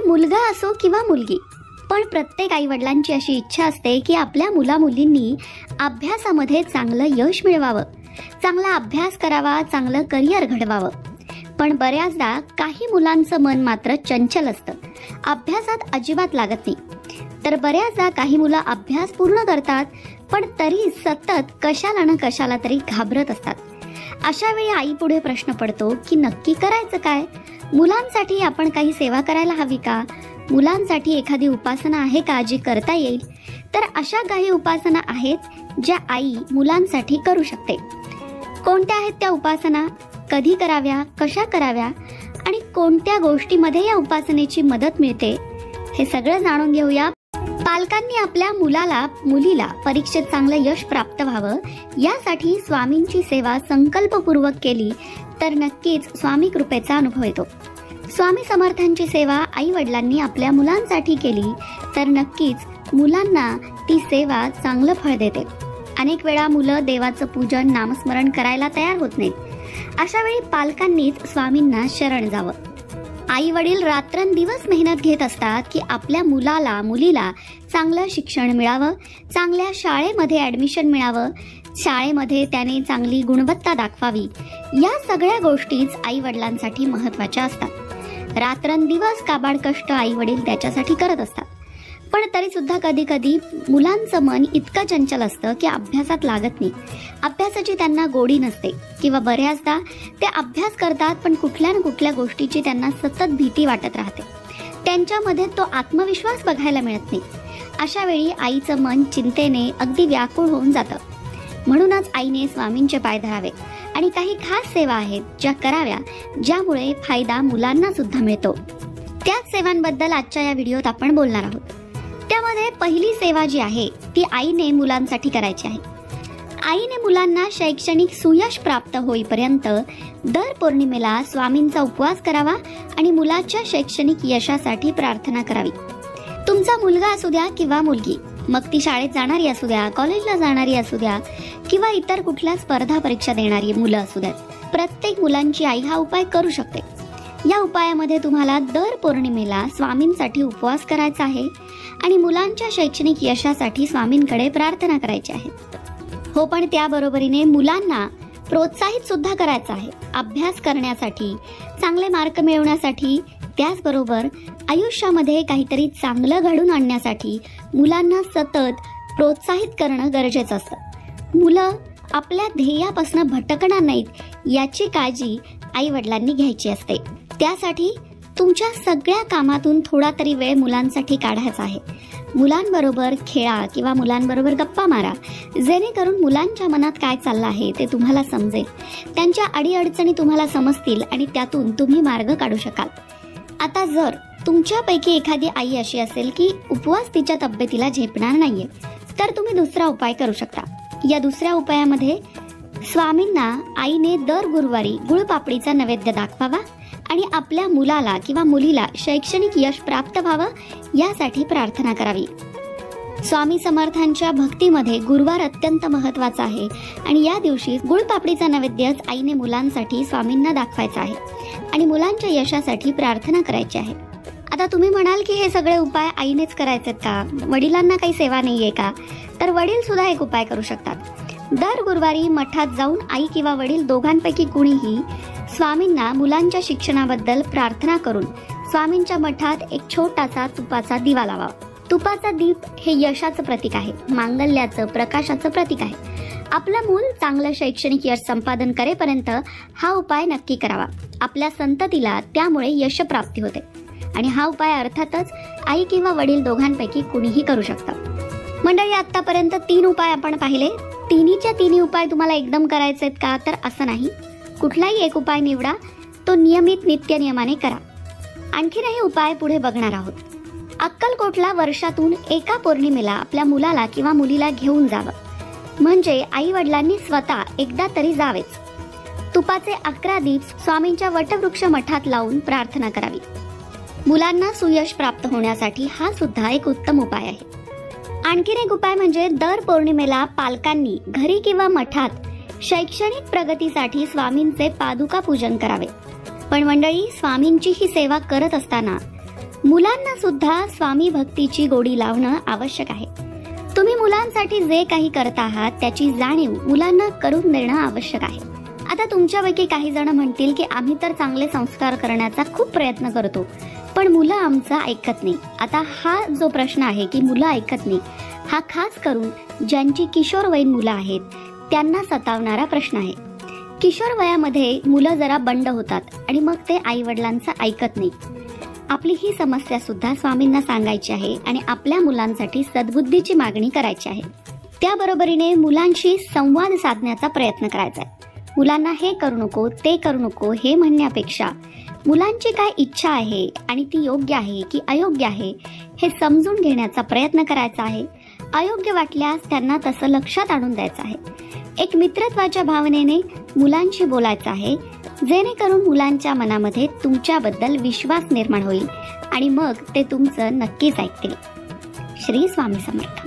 मंडळी, मुलगा असो किंवा मुलगी, पण प्रत्येक आईवडिलांची अशी इच्छा असते की आपल्या मुलामुलींनी अभ्यासामध्ये चांगलं यश मिळवावं, चांगला अभ्यास करावा, चांगलं करिअर घडवावं. पण बऱ्याचदा काही मुलांचं मन मात्र चंचल असतं, अभ्यासात अजिबात लागत नाही. तर बऱ्याचदा काही मुलं अभ्यास पूर्ण करतात पण तरी सतत कशाला ना कशाला तरी घाबरत असतात. अशा वेळी आई पुढे प्रश्न पडतो की नक्की करायचं काय? मुलांसाठी आपण काही सेवा करायला हवी का? मुलांसाठी एखादी उपासना आहे का जी करता येईल? तर अशा काही उपासना आहेत ज्या आई मुलांसाठी करू शकते. कोणत्या आहेत त्या उपासना? कधी कराव्या? कशा कराव्या? आणि कोणत्या गोष्टीमध्ये या उपासनेची मदत मिळते? हे सगळं जाणून घेऊया. पालकांनी आपल्या मुलीला परीक्षेत चांगलं यश प्राप्त व्हावं यासाठी स्वामींची सेवा संकल्पपूर्वक केली तर नक्कीच स्वामी कृपेचा अनुभव येतो. स्वामी समर्थांची सेवा आई वडिलांनी आपल्या मुलांसाठी केली तर नक्कीच मुलांना ती सेवा चांगलं फळ देते. अनेक वेळा मुलं देवाचं पूजन, नामस्मरण करायला तयार होत नाहीत. अशा वेळी पालकांनीच स्वामींना शरण जावं. आई वडील रात्रंदिवस मेहनत घेत असतात की आपल्या मुलीला चांगलं शिक्षण मिळावं, चांगल्या शाळेमध्ये ॲडमिशन मिळावं, शाळेमध्ये त्याने चांगली गुणवत्ता दाखवावी. या सगळ्या गोष्टीच आई वडिलांसाठी महत्त्वाच्या असतात. रात्रंदिवस काबाड कष्ट आई वडील त्याच्यासाठी करत असतात. पण तरी सुद्धा कधी कधी मुलांचं मन इतकं चंचल असतं की अभ्यासात लागत नाही, अभ्यासाची त्यांना गोडी नसते, किंवा बऱ्याचदा ते अभ्यास करतात पण कुठल्या ना कुठल्या गोष्टीची त्यांना सतत भीती वाटत राहते. त्यांच्यामध्ये तो आत्मविश्वास बघायला मिळत नाही. अशा वेळी आईचं मन चिंतेने अगदी व्याकुळ होऊन जातं. म्हणूनच आईने स्वामींचे पाय धरावे आणि काही खास सेवा आहेत ज्या कराव्या ज्यामुळे फायदा मुलांना सुद्धा मिळतो. त्याच सेवांबद्दल आजच्या या व्हिडिओत आपण बोलणार आहोत. त्यामध्ये पहिली सेवा जी आहे ती आईने मुलांसाठी करायची आहे. आईने मुलांना शैक्षणिक सुयश प्राप्त होईपर्यंत दर पौर्णिमेला स्वामींचा उपवास करावा आणि मुलाच्या शैक्षणिक यशासाठी प्रार्थना करावी. तुमचा मुलगा असू द्या किंवा मुलगी, मग ती शाळेत जाणारी असू द्या, कॉलेजला जाणारी असू द्या किंवा इतर कुठल्या स्पर्धा परीक्षा देणारी मुलं असू द्यात, प्रत्येक मुलांची आई हा उपाय करू शकते. या उपायामध्ये तुम्हाला दर पौर्णिमेला स्वामींसाठी उपवास करायचा आहे आणि मुलांच्या शैक्षणिक यशासाठी स्वामींकडे प्रार्थना करायची आहे. हो, पण त्याबरोबरीने मुलांना प्रोत्साहित सुद्धा करायचं आहे अभ्यास करण्यासाठी, चांगले मार्क मिळवण्यासाठी. त्याचबरोबर आयुष्यामध्ये काहीतरी चांगलं घडून आणण्यासाठी मुलांना सतत प्रोत्साहित करणं गरजेचं असतं. मुलं आपल्या ध्येयापासून भटकणार नाहीत याची काळजी आई वडिलांनी घ्यायची असते. त्यासाठी तुमच्या सगळ्या कामातून थोडा तरी वेळ मुलांसाठी काढायचा आहे. मुलांबरोबर खेळा किंवा मुलांबरोबर गप्पा मारा, जेणेकरून मुलांच्या मनात काय चाललं आहे ते तुम्हाला समजेल, त्यांच्या अडीअडचणी तुम्हाला समजतील आणि त्यातून तुम्ही मार्ग काढू शकाल. आता जर तुमच्यापैकी एखादी आई अशी असेल की उपवास तिच्या तब्येतीला झेपणार नाहीये, तर तुम्ही दुसरा उपाय करू शकता. या दुसऱ्या उपायामध्ये स्वामींना आईने दर गुरुवारी गुळपापडीचा नैवेद्य दाखवावा आणि आपल्या मुलाला किंवा मुलीला शैक्षणिक यश प्राप्त व्हावं यासाठी प्रार्थना करावी. स्वामी समर्थांच्या भक्तीमध्ये गुरुवार अत्यंत महत्त्वाचा आहे आणि या दिवशी गुळपापडीचा नैवेद्यच आईने मुलांसाठी स्वामींना दाखवायचा आहे आणि मुलांच्या यशासाठी प्रार्थना करायची आहे. आता तुम्ही म्हणाल की हे सगळे उपाय आईनेच करायचेत का? वडिलांना काही सेवा नाहीये का? तर वडील सुद्धा एक उपाय करू शकतात. दर गुरुवारी मठात जाऊन आई किंवा वडील दोघांपैकी कुणीही स्वामींना मुलांच्या शिक्षणाबद्दल प्रार्थना करून स्वामींच्या मठात एक छोटासा तुपाचा दिवा लावा. तुपाचा दीप हे यशाचं प्रतीक आहे, मांगल्याचं, प्रकाशाचं प्रतीक आहे. आपलं मूल चांगलं शैक्षणिक यश संपादन करेपर्यंत हा उपाय नक्की करावा. आपल्या संततीला त्यामुळे यश प्राप्ती होते आणि हा उपाय अर्थातच आई किंवा वडील दोघांपैकी कुणीही करू शकतं. मंडळी, आतापर्यंत 3 उपाय आपण पाहिले. तिन्हीच्या तिन्ही उपाय तुम्हाला एकदम करायचे आहेत का? तर असं नाही. कुठलाही एक उपाय निवडा, तो नियमित नित्यनियमाने करा. आणखीनही उपाय पुढे बघणार आहोत. अक्कलकोटला वर्षातून एका पौर्णिमेला आपल्या मुलाला किंवा मुलीला घेऊन जावं, म्हणजे आई वडिलांनी स्वतः एकदा तरी जावेच. तुपाचे 11 दीप स्वामींच्या वटवृक्ष मठात लावून प्रार्थना करावी. मुलांना सुयश प्राप्त होण्यासाठी हा सुद्धा एक उत्तम उपाय आहे. आणखीन एक उपाय म्हणजे दर पौर्णिमेला पालकांनी घरी किंवा मठात शैक्षणिक प्रगतीसाठी स्वामींचे पादुका पूजन करावे. पण मंडळी, स्वामींची ही सेवा करत असताना मुलांना सुद्धा स्वामी भक्तीची गोडी लावणं आवश्यक आहे. तुम्ही मुलांसाठी जे काही करता आहात त्याची जाणीव मुलांना करून देणं आवश्यक आहे. आता तुमच्यापैकी काही जण म्हणतील की आम्ही तर चांगले संस्कार करण्याचा खूप प्रयत्न करतो, पण मुलं आमचं ऐकत नाही. आता हा जो प्रश्न आहे की मुलं ऐकत नाही, हा खास करून ज्यांची किशोरवयीन मुलं आहेत त्यांना सतावणारा प्रश्न आहे. किशोर वयामध्ये मुलं जरा बंड होतात आणि मग ते आई वडिलांचं ऐकत नाही. आपली ही समस्या सुद्धा स्वामींना सांगायची आहे आणि आपल्या मुलांसाठी सद्बुद्धीची मागणी करायची आहे. त्याबरोबरीने मुलांशी संवाद साधण्याचा प्रयत्न करायचा आहे. मुलांना हे करू नको ते करू नको हे म्हणण्यापेक्षा मुलांची काय इच्छा आहे आणि ती योग्य आहे की अयोग्य आहे हे समजून घेण्याचा प्रयत्न करायचा आहे. अयोग्य वाटल्यास त्यांना तसं लक्षात आणून द्यायचं आहे. एक मित्रत्वाच्या भावनेने मुलांशी बोलायचं आहे, जेणेकरून मुलांच्या मनामध्ये तुमच्याबद्दल विश्वास निर्माण होईल आणि मग ते तुमचं नक्कीच ऐकतील. श्री स्वामी समर्थ.